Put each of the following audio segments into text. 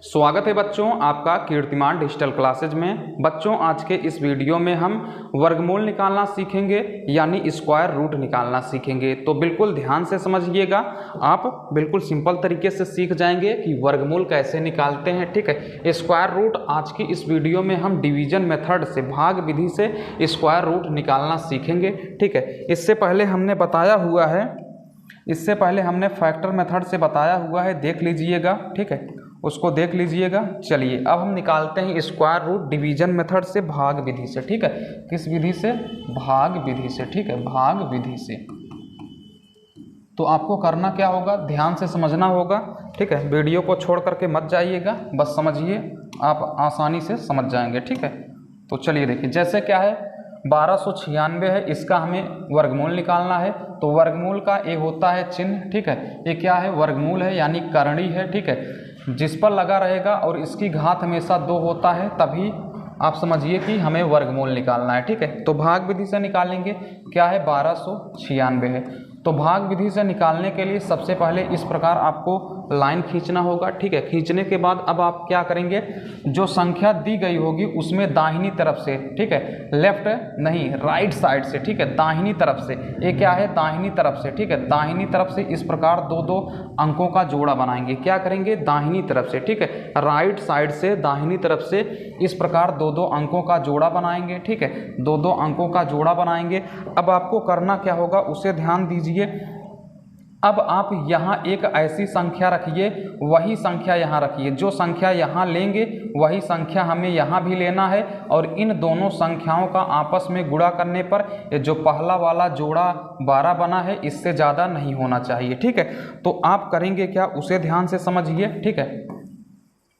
स्वागत है बच्चों आपका कीर्तिमान डिजिटल क्लासेज में। बच्चों आज के इस वीडियो में हम वर्गमूल निकालना सीखेंगे यानी स्क्वायर रूट निकालना सीखेंगे। तो बिल्कुल ध्यान से समझिएगा, आप बिल्कुल सिंपल तरीके से सीख जाएंगे कि वर्गमूल कैसे निकालते हैं। ठीक है, स्क्वायर रूट आज की इस वीडियो में हम डिवीजन मेथड से, भाग विधि से स्क्वायर रूट निकालना सीखेंगे। ठीक है, इससे पहले हमने फैक्टर मेथड से बताया हुआ है, देख लीजिएगा। ठीक है, उसको देख लीजिएगा। चलिए अब हम निकालते हैं स्क्वायर रूट डिवीजन मेथड से, भाग विधि से। ठीक है, किस विधि से? भाग विधि से। ठीक है, भाग विधि से। तो आपको करना क्या होगा, ध्यान से समझना होगा। ठीक है, वीडियो को छोड़ करके मत जाइएगा, बस समझिए, आप आसानी से समझ जाएंगे। ठीक है, तो चलिए देखिए, जैसे क्या है 1296 है, इसका हमें वर्गमूल निकालना है। तो वर्गमूल का ये होता है चिन्ह। ठीक है, ये क्या है? वर्गमूल है यानी करणी है। ठीक है, जिस पर लगा रहेगा और इसकी घात हमेशा 2 होता है, तभी आप समझिए कि हमें वर्गमूल निकालना है। ठीक है, तो भाग विधि से निकालेंगे। क्या है? 1296 है। तो भाग विधि से निकालने के लिए सबसे पहले इस प्रकार आपको लाइन खींचना होगा। ठीक है, खींचने के बाद अब आप क्या करेंगे, जो संख्या दी गई होगी उसमें दाहिनी तरफ से, ठीक है, लेफ्ट नहीं राइट साइड से, ठीक है, दाहिनी तरफ से, ये क्या है? दाहिनी तरफ से। ठीक है, दाहिनी तरफ से इस प्रकार दो दो अंकों का जोड़ा बनाएंगे। क्या करेंगे? दाहिनी तरफ से। ठीक है, राइट साइड से दाहिनी तरफ से इस प्रकार दो दो अंकों का जोड़ा बनाएंगे। ठीक है, दो दो अंकों का जोड़ा बनाएंगे। अब आपको करना क्या होगा, उसे ध्यान दीजिए। अब आप यहाँ एक ऐसी संख्या रखिए, वही संख्या यहाँ रखिए। जो संख्या यहाँ लेंगे वही संख्या हमें यहाँ भी लेना है, और इन दोनों संख्याओं का आपस में गुणा करने पर जो पहला वाला जोड़ा 12 बना है, इससे ज़्यादा नहीं होना चाहिए। ठीक है, तो आप करेंगे क्या, उसे ध्यान से समझिए। ठीक है,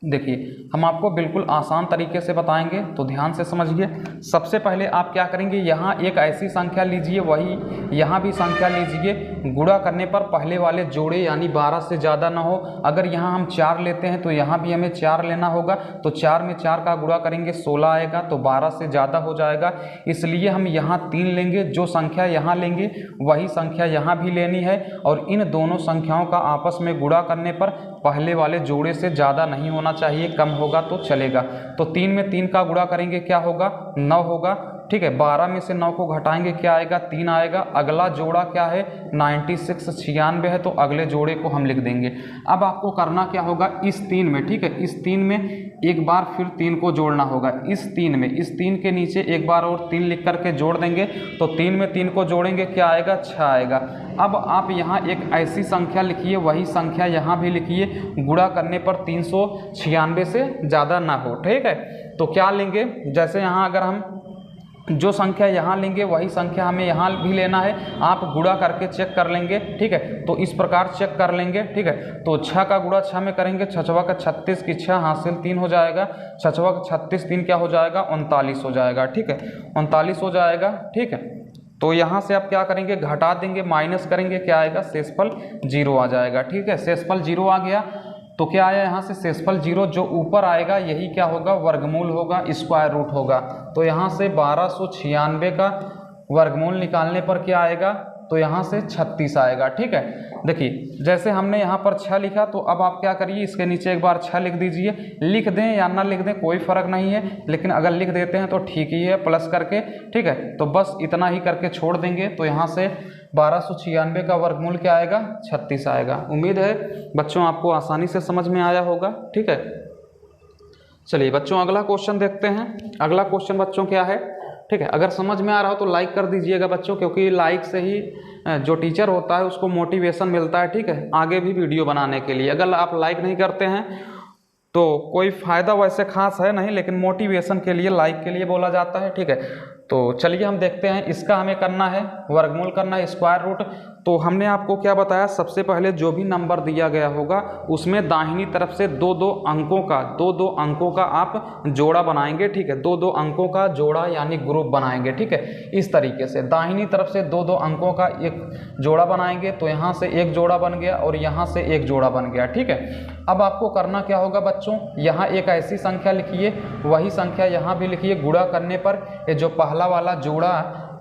देखिए हम आपको बिल्कुल आसान तरीके से बताएंगे, तो ध्यान से समझिए। सबसे पहले आप क्या करेंगे, यहाँ एक ऐसी संख्या लीजिए, वही यहाँ भी संख्या लीजिए। गुणा करने पर पहले वाले जोड़े यानी 12 से ज़्यादा ना हो। अगर यहाँ हम 4 लेते हैं तो यहाँ भी हमें 4 लेना होगा। तो 4 में 4 का गुणा करेंगे 16 आएगा, तो 12 से ज़्यादा हो जाएगा। इसलिए हम यहाँ 3 लेंगे। जो संख्या यहाँ लेंगे वही संख्या यहाँ भी लेनी है, और इन दोनों संख्याओं का आपस में गुणा करने पर पहले वाले जोड़े से ज़्यादा नहीं होना चाहिए, कम होगा तो चलेगा। तो 3 में 3 का गुणा करेंगे, क्या होगा? 9 होगा। ठीक है, 12 में से 9 को घटाएंगे, क्या आएगा? 3 आएगा। अगला जोड़ा क्या है? 96 है, तो अगले जोड़े को हम लिख देंगे। अब आपको करना क्या होगा, इस 3 में, ठीक है, इस 3 में एक बार फिर 3 को जोड़ना होगा। इस 3 के नीचे एक बार और 3 लिख करके जोड़ देंगे। तो 3 में 3 को जोड़ेंगे, क्या आएगा? 6 आएगा। अब आप यहाँ एक ऐसी संख्या लिखिए, वही संख्या यहाँ भी लिखिए। गुणा करने पर 396 से ज़्यादा ना हो। ठीक है, तो क्या लेंगे, जैसे यहाँ अगर हम जो संख्या यहाँ लेंगे वही संख्या हमें यहाँ भी लेना है। आप गुणा करके चेक कर लेंगे। ठीक है, तो इस प्रकार चेक कर लेंगे। ठीक है, तो 6 का गुणा 6 में करेंगे, 6 का 36 की 6 हासिल 3 हो जाएगा। 6 का 36 3 क्या हो जाएगा? 39 हो जाएगा। ठीक है, 39 हो जाएगा। ठीक है, तो यहाँ से आप क्या करेंगे, घटा देंगे, माइनस करेंगे, क्या आएगा? शेषफल 0 आ जाएगा। ठीक है, शेषफल 0 आ गया। तो क्या आया यहाँ से? शेषफल 0। जो ऊपर आएगा यही क्या होगा? वर्गमूल होगा, स्क्वायर रूट होगा। तो यहाँ से 1296 का वर्गमूल निकालने पर क्या आएगा? तो यहाँ से 36 आएगा। ठीक है, देखिए जैसे हमने यहाँ पर 6 लिखा, तो अब आप क्या करिए, इसके नीचे एक बार 6 लिख दीजिए। लिख दें या ना लिख दें कोई फ़र्क नहीं है, लेकिन अगर लिख देते हैं तो ठीक ही है, प्लस करके। ठीक है, तो बस इतना ही करके छोड़ देंगे। तो यहाँ से 1296 का वर्गमूल क्या आएगा? 36 आएगा। उम्मीद है बच्चों आपको आसानी से समझ में आया होगा। ठीक है, चलिए बच्चों अगला क्वेश्चन देखते हैं। अगला क्वेश्चन बच्चों क्या है? ठीक है, अगर समझ में आ रहा हो तो लाइक कर दीजिएगा बच्चों, क्योंकि लाइक से ही जो टीचर होता है उसको मोटिवेशन मिलता है। ठीक है, आगे भी वीडियो बनाने के लिए। अगर आप लाइक नहीं करते हैं तो कोई फ़ायदा वैसे खास है नहीं, लेकिन मोटिवेशन के लिए, लाइक के लिए बोला जाता है। ठीक है, तो चलिए हम देखते हैं। इसका हमें करना है वर्गमूल, करना है स्क्वायर रूट। तो हमने आपको क्या बताया, सबसे पहले जो भी नंबर दिया गया होगा उसमें दाहिनी तरफ से दो दो अंकों का आप जोड़ा बनाएंगे। ठीक है, दो अंकों का जोड़ा यानी ग्रुप बनाएंगे। ठीक है, इस तरीके से दाहिनी तरफ से दो अंकों का एक जोड़ा बनाएंगे। तो यहाँ से एक जोड़ा बन गया और यहाँ से एक जोड़ा बन गया। ठीक है, अब आपको करना क्या होगा बच्चों, यहाँ एक ऐसी संख्या लिखिए, वही संख्या यहाँ भी लिखिए। गुणा करने पर ये जो पहला वाला जोड़ा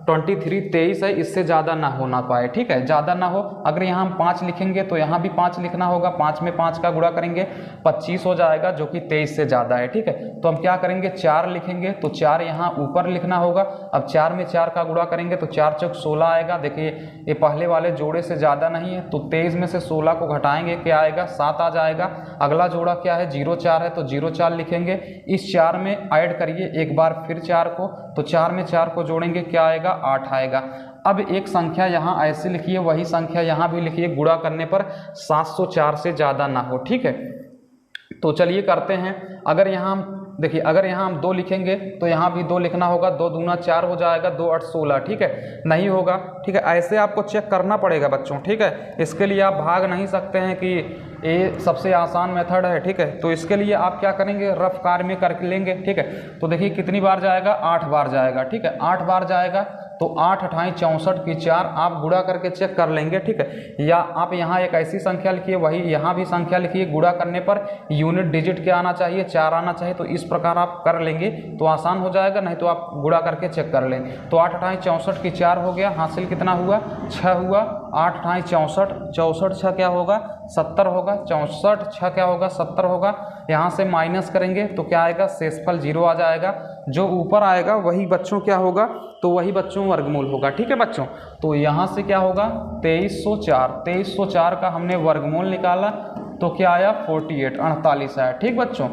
23 है, इससे ज़्यादा ना हो ना पाए, ठीक है, ज़्यादा ना हो। अगर यहाँ हम 5 लिखेंगे तो यहाँ भी 5 लिखना होगा, 5 में 5 का गुणा करेंगे 25 हो जाएगा, जो कि 23 से ज़्यादा है, ठीक है। तो हम क्या करेंगे, 4 लिखेंगे तो 4 यहाँ ऊपर लिखना होगा। अब 4 में 4 का गुणा करेंगे तो 4 चौक 16 आएगा। देखिए ये पहले वाले जोड़े से ज़्यादा नहीं है, तो 23 में से 16 को घटाएंगे, क्या आएगा, 7 आ जाएगा। अगला जोड़ा क्या है, 0-4 है, तो 0-4 लिखेंगे। इस 4 में ऐड करिए एक बार फिर 4 को, तो 4 में 4 को जोड़ेंगे, क्या आएगा, 8 आएगा। अब एक संख्या यहाँ ऐसे लिखिए, वही संख्या यहाँ भी लिखिए, गुणा करने पर 704 से ज़्यादा ना हो, ठीक है। तो चलिए करते हैं। अगर यहाँ हम देखिए, अगर यहाँ हम 2 लिखेंगे तो यहाँ भी 2 लिखना होगा, 2 दूना 4 हो जाएगा, 2 8 16, ठीक है, नहीं होगा, ठीक है। ऐसे आपको चेक करना पड़ेगा बच्चों, ठीक है। इसके लिए आप भाग नहीं सकते हैं कि ये सबसे आसान मेथड है, ठीक है। तो इसके लिए आप क्या करेंगे, रफ कार्य में कर लेंगे, ठीक है। तो देखिए कितनी बार जाएगा, 8 बार जाएगा, ठीक है, 8 बार जाएगा। तो 8 8 64 की 4 आप गुणा करके चेक कर लेंगे, ठीक है। या आप यहाँ एक ऐसी संख्या लिखिए, वही यहाँ भी संख्या लिखिए, गुणा करने पर यूनिट डिजिट क्या आना चाहिए, 4 आना चाहिए। तो इस प्रकार आप कर लेंगे तो आसान हो जाएगा, नहीं तो आप गुणा करके चेक कर लें। तो 8 8 64 की 4 हो गया, हासिल कितना हुआ, 6 हुआ। 8 8 64, 64 6 क्या होगा, 70 होगा। 64 6 क्या होगा, 70 होगा। यहाँ से माइनस करेंगे तो क्या आएगा, शेषफल 0 आ जाएगा। जो ऊपर आएगा वही बच्चों क्या होगा, तो वही बच्चों वर्गमूल होगा, ठीक है बच्चों। तो यहाँ से क्या होगा, 2304, 2304 का हमने वर्गमूल निकाला तो क्या आया, 48, 48 आया, ठीक बच्चों।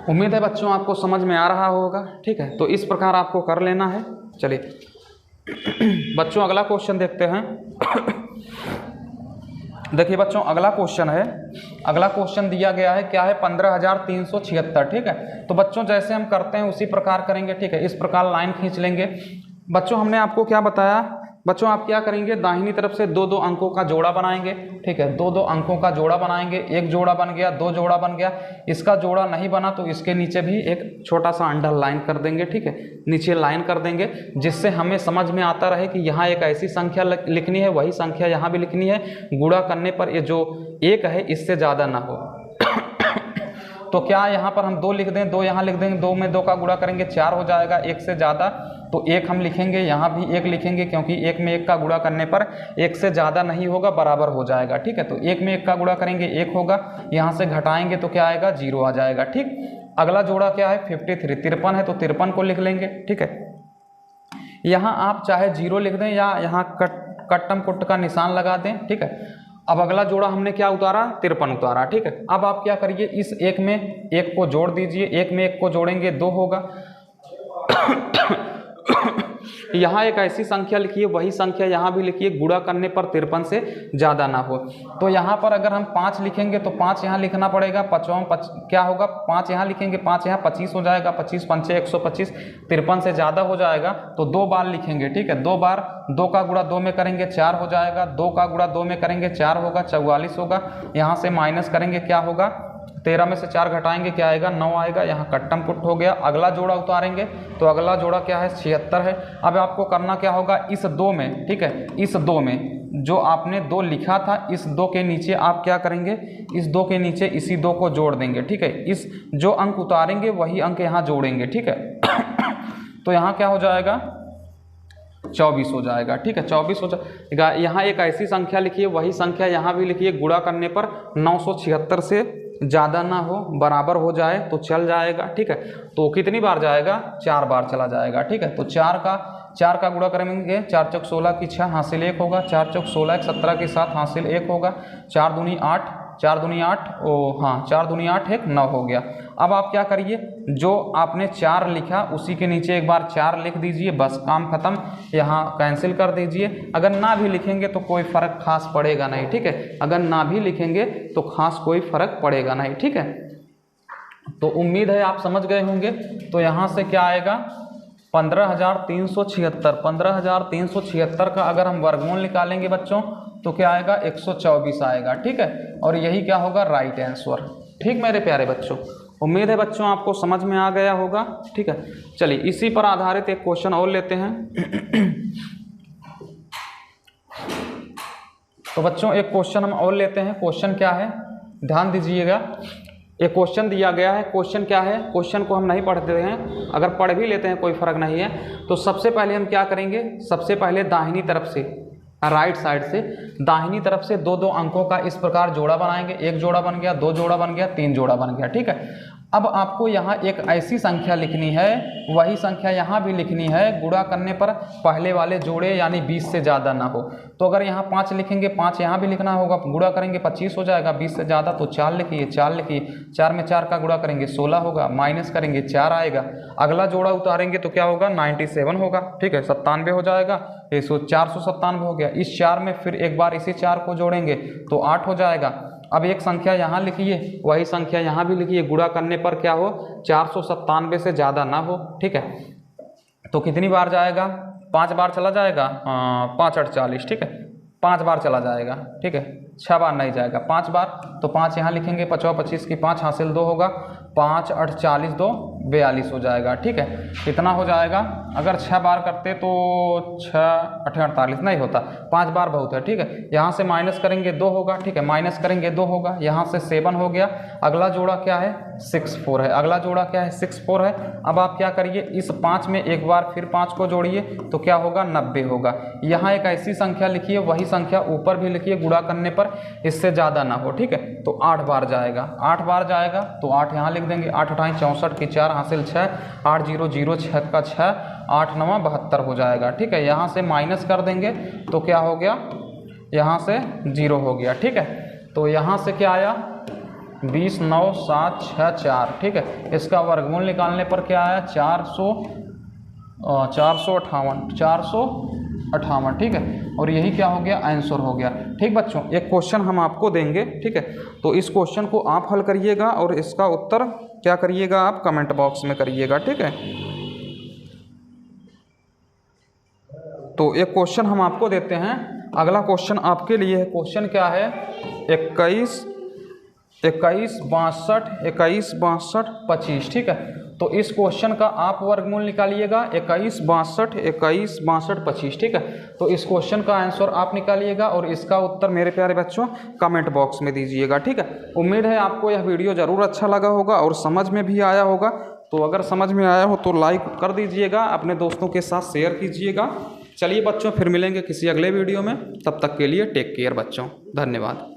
उम्मीद है बच्चों आपको समझ में आ रहा होगा, ठीक है। तो इस प्रकार आपको कर लेना है। चलिए बच्चों अगला क्वेश्चन देखते हैं। देखिए बच्चों अगला क्वेश्चन है, अगला क्वेश्चन दिया गया है, क्या है, 15,376, ठीक है। तो बच्चों जैसे हम करते हैं उसी प्रकार करेंगे, ठीक है। इस प्रकार लाइन खींच लेंगे। बच्चों हमने आपको क्या बताया, बच्चों आप क्या करेंगे, दाहिनी तरफ से 2-2 अंकों का जोड़ा बनाएंगे, ठीक है। 2-2 अंकों का जोड़ा बनाएंगे, एक जोड़ा बन गया, 2 जोड़ा बन गया। इसका जोड़ा नहीं बना तो इसके नीचे भी एक छोटा सा अंडरलाइन कर देंगे, ठीक है, नीचे लाइन कर देंगे, जिससे हमें समझ में आता रहे कि यहाँ एक ऐसी संख्या लिखनी है, वही संख्या यहाँ भी लिखनी है। गुणा करने पर ये जो 1 है इससे ज़्यादा ना हो। तो क्या यहाँ पर हम 2 लिख दें, 2 यहाँ लिख देंगे, 2 में 2 का गुणा करेंगे 4 हो जाएगा, 1 से ज़्यादा तो 1 हम लिखेंगे, यहाँ भी 1 लिखेंगे, क्योंकि 1 में 1 का गुणा करने पर 1 से ज़्यादा नहीं होगा, बराबर हो जाएगा, ठीक है। तो 1 में 1 का गुणा करेंगे 1 होगा, यहाँ से घटाएंगे तो क्या आएगा, 0 आ जाएगा, ठीक। अगला जोड़ा क्या है, 53, 53 है तो 53 को लिख लेंगे, ठीक है। यहाँ आप चाहे 0 लिख दें या यहाँ कट्टम कुट्ट का निशान लगा दें, ठीक है। अब अगला जोड़ा हमने क्या उतारा, 53 उतारा, ठीक है। अब आप क्या करिए, इस 1 में 1 को जोड़ दीजिए, 1 में 1 को जोड़ेंगे 2 होगा। यहाँ एक ऐसी संख्या लिखिए, वही संख्या यहाँ भी लिखिए, गुणा करने पर 53 से ज़्यादा ना हो। तो यहाँ पर अगर हम 5 लिखेंगे तो 5 यहाँ लिखना पड़ेगा, 5 क्या होगा, 5 यहाँ लिखेंगे, 5 यहाँ 25 हो जाएगा, 25 5 125, 53 से ज़्यादा हो जाएगा तो 2 बार लिखेंगे, ठीक है। 2 बार, 2 का गुणा 2 में करेंगे 4 हो जाएगा, 2 का गुणा 2 में करेंगे 4 होगा, 44 होगा। यहाँ से माइनस करेंगे, क्या होगा, 13 में से 4 घटाएंगे, क्या आएगा, 9 आएगा। यहाँ कट्टम कुट हो गया। अगला जोड़ा उतारेंगे तो अगला जोड़ा क्या है, 76 है। अब आपको करना क्या होगा, इस 2 में, ठीक है, इस 2 में जो आपने 2 लिखा था, इस 2 के नीचे आप क्या करेंगे, इस 2 के नीचे इसी 2 को जोड़ देंगे, ठीक है। इस जो अंक उतारेंगे वही अंक यहाँ जोड़ेंगे, ठीक है। तो यहाँ क्या हो जाएगा, 24 हो जाएगा, ठीक है, 24 हो जाएगा। यहाँ एक ऐसी संख्या लिखिए, वही संख्या यहाँ भी लिखिए, गुणा करने पर 976 से ज़्यादा ना हो, बराबर हो जाए तो चल जाएगा, ठीक है। तो कितनी बार जाएगा, 4 बार चला जाएगा, ठीक है। तो 4 का गुणा करेंगे, 4 चौक 16 की 6 हासिल 1 होगा, 4 चौक 16 17 के 7 हासिल 1 होगा, 4 दूनी 8, 4 दूनी 8, हाँ 4 दूनी 8 1 9 हो गया। अब आप क्या करिए, जो आपने 4 लिखा उसी के नीचे एक बार 4 लिख दीजिए, बस काम खत्म, यहाँ कैंसिल कर दीजिए। अगर ना भी लिखेंगे तो कोई फ़र्क खास पड़ेगा नहीं, ठीक है। अगर ना भी लिखेंगे तो खास कोई फ़र्क पड़ेगा नहीं, ठीक है। तो उम्मीद है आप समझ गए होंगे। तो यहाँ से क्या आएगा, 15,376, 15,376 का अगर हम वर्गमूल निकालेंगे बच्चों तो क्या आएगा, 124 आएगा, ठीक है। और यही क्या होगा, राइट आंसर, ठीक मेरे प्यारे बच्चों। उम्मीद है बच्चों आपको समझ में आ गया होगा, ठीक है। चलिए इसी पर आधारित एक क्वेश्चन और लेते हैं। तो बच्चों एक क्वेश्चन हम और लेते हैं। क्वेश्चन क्या है, ध्यान दीजिएगा। एक क्वेश्चन दिया गया है। क्वेश्चन क्या है, क्वेश्चन को हम नहीं पढ़ते हैं, अगर पढ़ भी लेते हैं कोई फ़र्क नहीं है। तो सबसे पहले हम क्या करेंगे, सबसे पहले दाहिनी तरफ से, राइट साइड से दाहिनी तरफ से दो दो अंकों का इस प्रकार जोड़ा बनाएंगे। एक जोड़ा बन गया, दो जोड़ा बन गया, तीन जोड़ा बन गया, ठीक है। अब आपको यहाँ एक ऐसी संख्या लिखनी है, वही संख्या यहाँ भी लिखनी है, गुणा करने पर पहले वाले जोड़े यानी 20 से ज़्यादा ना हो। तो अगर यहाँ 5 लिखेंगे, 5 यहाँ भी लिखना होगा, गुणा करेंगे 25 हो जाएगा। 20 से ज़्यादा तो 4 लिखिए, 4 लिखिए, 4 में 4 का गुणा करेंगे 16 होगा, माइनस करेंगे 4 आएगा। अगला जोड़ा उतारेंगे तो क्या होगा, 97 होगा, ठीक है, 97 हो जाएगा। 497 हो गया। इस 4 में फिर एक बार इसी 4 को जोड़ेंगे तो 8 हो जाएगा। अब एक संख्या यहाँ लिखिए, वही संख्या यहाँ भी लिखिए, गुणा करने पर क्या हो, 497 से ज़्यादा ना हो, ठीक है। तो कितनी बार जाएगा, 5 बार चला जाएगा, 5 8 40, ठीक है, 5 बार चला जाएगा, ठीक है, 6 बार नहीं जाएगा, 5 बार। तो 5 यहाँ लिखेंगे, 5 25 की 5 हासिल 2 होगा, 5 8 40 2 42 हो जाएगा, ठीक है। कितना हो जाएगा, अगर 6 बार करते तो 6 8 48 नहीं होता, 5 बार बहुत है, ठीक है। यहाँ से माइनस करेंगे 2 होगा, ठीक है, माइनस करेंगे 2 होगा, यहाँ से 7 हो गया। अगला जोड़ा क्या है, 6 4 है, अगला जोड़ा क्या है, 6 4 है। अब आप क्या करिए, इस 5 में एक बार फिर 5 को जोड़िए तो क्या होगा, 90 होगा। यहाँ एक ऐसी संख्या लिखिए, वही संख्या ऊपर भी लिखिए, गुणा करने पर इससे ज़्यादा ना हो, ठीक है। तो 8 बार जाएगा, 8 बार जाएगा तो 8 यहाँ लिख देंगे, 8 8 64 की 4 हासिल 6, 8 0 0 6 का 6, 8 9 72 हो जाएगा, ठीक है। यहाँ से माइनस कर देंगे तो क्या हो गया, यहाँ से 0 हो गया, ठीक है। तो यहाँ से क्या आया, 20 9 7 6 4, ठीक है। इसका वर्गमूल निकालने पर क्या आया, 458, ठीक है। और यही क्या हो गया, आंसर हो गया, ठीक बच्चों। एक क्वेश्चन हम आपको देंगे, ठीक है, तो इस क्वेश्चन को आप हल करिएगा और इसका उत्तर क्या करिएगा, आप कमेंट बॉक्स में करिएगा, ठीक है। तो एक क्वेश्चन हम आपको देते हैं, अगला क्वेश्चन आपके लिए है। क्वेश्चन क्या है, 21 62 25, ठीक है। तो इस क्वेश्चन का आप वर्गमूल निकालिएगा, 21 62 25, ठीक है। तो इस क्वेश्चन का आंसर आप निकालिएगा और इसका उत्तर मेरे प्यारे बच्चों कमेंट बॉक्स में दीजिएगा, ठीक है। उम्मीद है आपको यह वीडियो ज़रूर अच्छा लगा होगा और समझ में भी आया होगा। तो अगर समझ में आया हो तो लाइक कर दीजिएगा, अपने दोस्तों के साथ शेयर कीजिएगा। चलिए बच्चों, फिर मिलेंगे किसी अगले वीडियो में, तब तक के लिए टेक केयर बच्चों, धन्यवाद।